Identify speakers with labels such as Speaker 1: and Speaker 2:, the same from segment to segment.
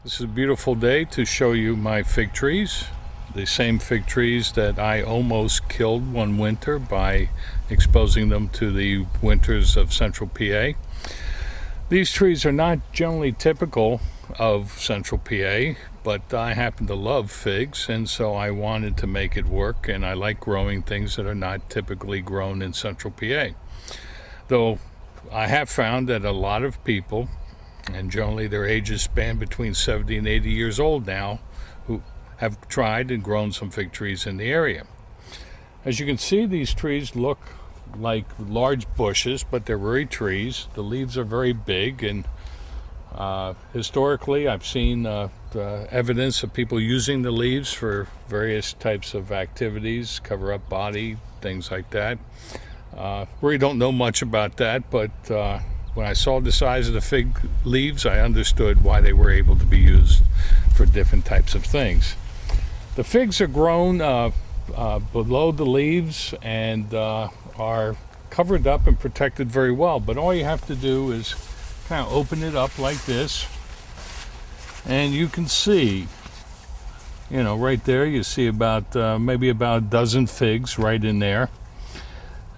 Speaker 1: This is a beautiful day to show you my fig trees. The same fig trees that I almost killed one winter by exposing them to the winters of central PA. These trees are not generally typical of central PA, but I happen to love figs, and so I wanted to make it work, and I like growing things that are not typically grown in central PA. Though I have found that a lot of people, and generally their ages span between 70 and 80 years old now, who have tried and grown some fig trees in the area. As you can see, these trees look like large bushes, but they're really trees. The leaves are very big, and historically I've seen the evidence of people using the leaves for various types of activities, cover up body, things like that. Really don't know much about that, but when I saw the size of the fig leaves, I understood why they were able to be used for different types of things. The figs are grown below the leaves and are covered up and protected very well, but all you have to do is kind of open it up like this, and you can see, right there, you see about maybe about a dozen figs right in there.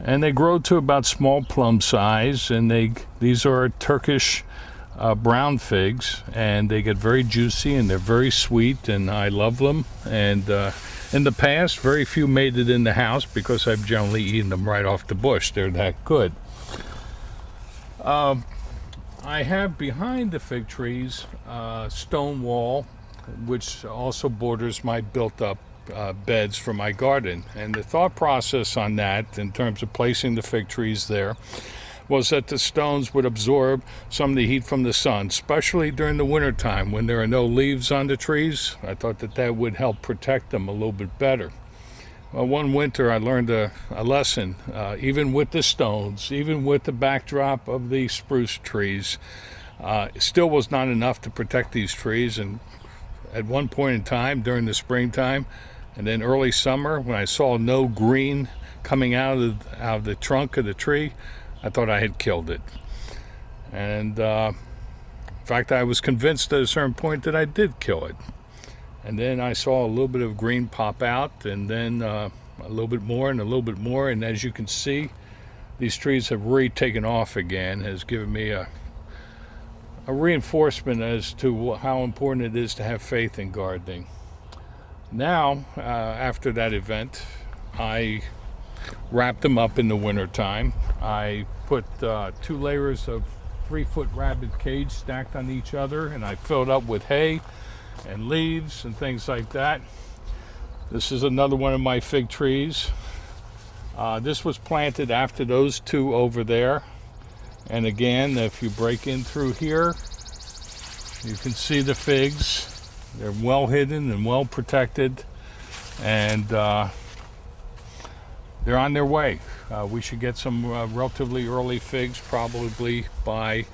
Speaker 1: And they grow to about small plum size, and these are Turkish brown figs, and they get very juicy and they're very sweet, and I love them. And in the past, very few made it in the house because I've generally eaten them right off the bush. They're that good. I have behind the fig trees a stone wall, which also borders my built-up beds for my garden. And the thought process on that, in terms of placing the fig trees there, was that the stones would absorb some of the heat from the sun, especially during the winter time when there are no leaves on the trees. I thought that would help protect them a little bit better. Well, one winter I learned a lesson. Even with the stones, even with the backdrop of the spruce trees, it still was not enough to protect these trees. And at one point in time during the springtime, and then early summer, when I saw no green coming out of the trunk of the tree, I thought I had killed it. And in fact, I was convinced at a certain point that I did kill it. And then I saw a little bit of green pop out, and then a little bit more and a little bit more. And as you can see, these trees have really taken off again, has given me a reinforcement as to how important it is to have faith in gardening. Now, after that event, I wrapped them up in the wintertime. I put 2 layers of 3-foot rabbit cage stacked on each other, and I filled up with hay and leaves and things like that. This is another one of my fig trees. This was planted after those 2 over there. And again, if you break in through here, you can see the figs. They're well hidden and well protected, and they're on their way. We should get some relatively early figs, probably by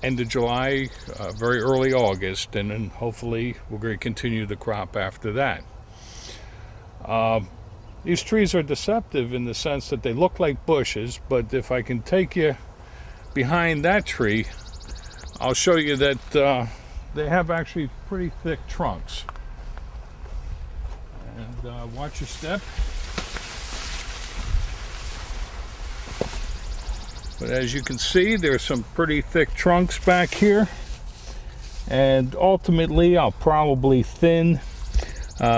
Speaker 1: end of July, very early August, and then hopefully we're going to continue the crop after that. These trees are deceptive in the sense that they look like bushes, but if I can take you behind that tree, I'll show you that they have actually pretty thick trunks. And watch your step. But as you can see, there's some pretty thick trunks back here. And ultimately, I'll probably thin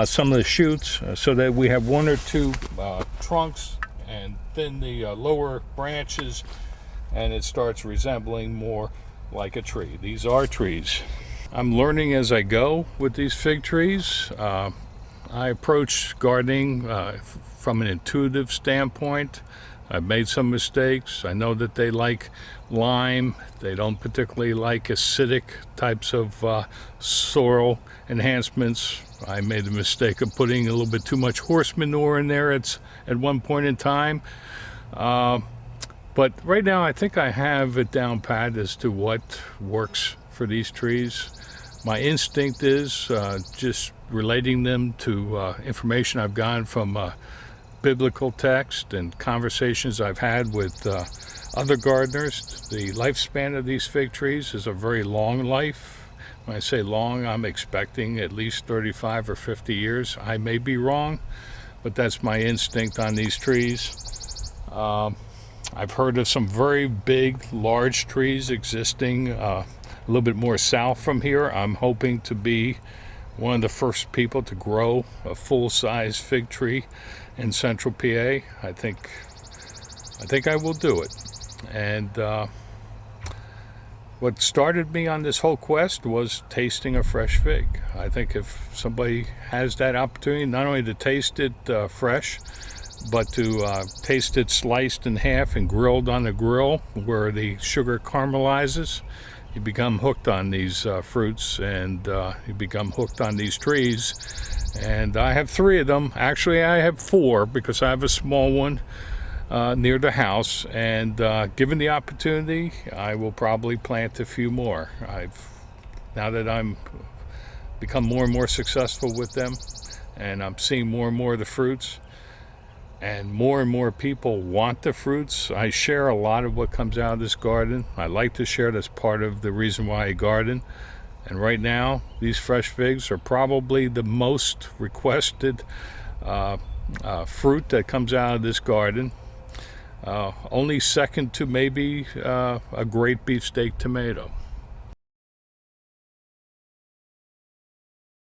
Speaker 1: some of the shoots so that we have 1 or 2 trunks, and thin the lower branches, and it starts resembling more like a tree. These are trees. I'm learning as I go with these fig trees. I approach gardening from an intuitive standpoint. I've made some mistakes. I know that they like lime. They don't particularly like acidic types of soil enhancements. I made the mistake of putting a little bit too much horse manure in there at one point in time. But right now I think I have it down pat as to what works for these trees. My instinct is just relating them to information I've gotten from biblical text and conversations I've had with other gardeners. The lifespan of these fig trees is a very long life. When I say long, I'm expecting at least 35 or 50 years. I may be wrong, but that's my instinct on these trees. I've heard of some very big, large trees existing a little bit more south from here. I'm hoping to be one of the first people to grow a full-size fig tree in central PA. I think I will do it. And what started me on this whole quest was tasting a fresh fig. I think if somebody has that opportunity, not only to taste it fresh, but to taste it sliced in half and grilled on the grill where the sugar caramelizes, you become hooked on these fruits, and you become hooked on these trees. And I have 3 of them. Actually, I have 4 because I have a small one near the house. And given the opportunity, I will probably plant a few more. Now that I'm become more and more successful with them, and I'm seeing more and more of the fruits, and more people want the fruits. I share a lot of what comes out of this garden. I like to share. That's part of the reason why I garden. And right now, these fresh figs are probably the most requested fruit that comes out of this garden. Only second to maybe a great beefsteak tomato.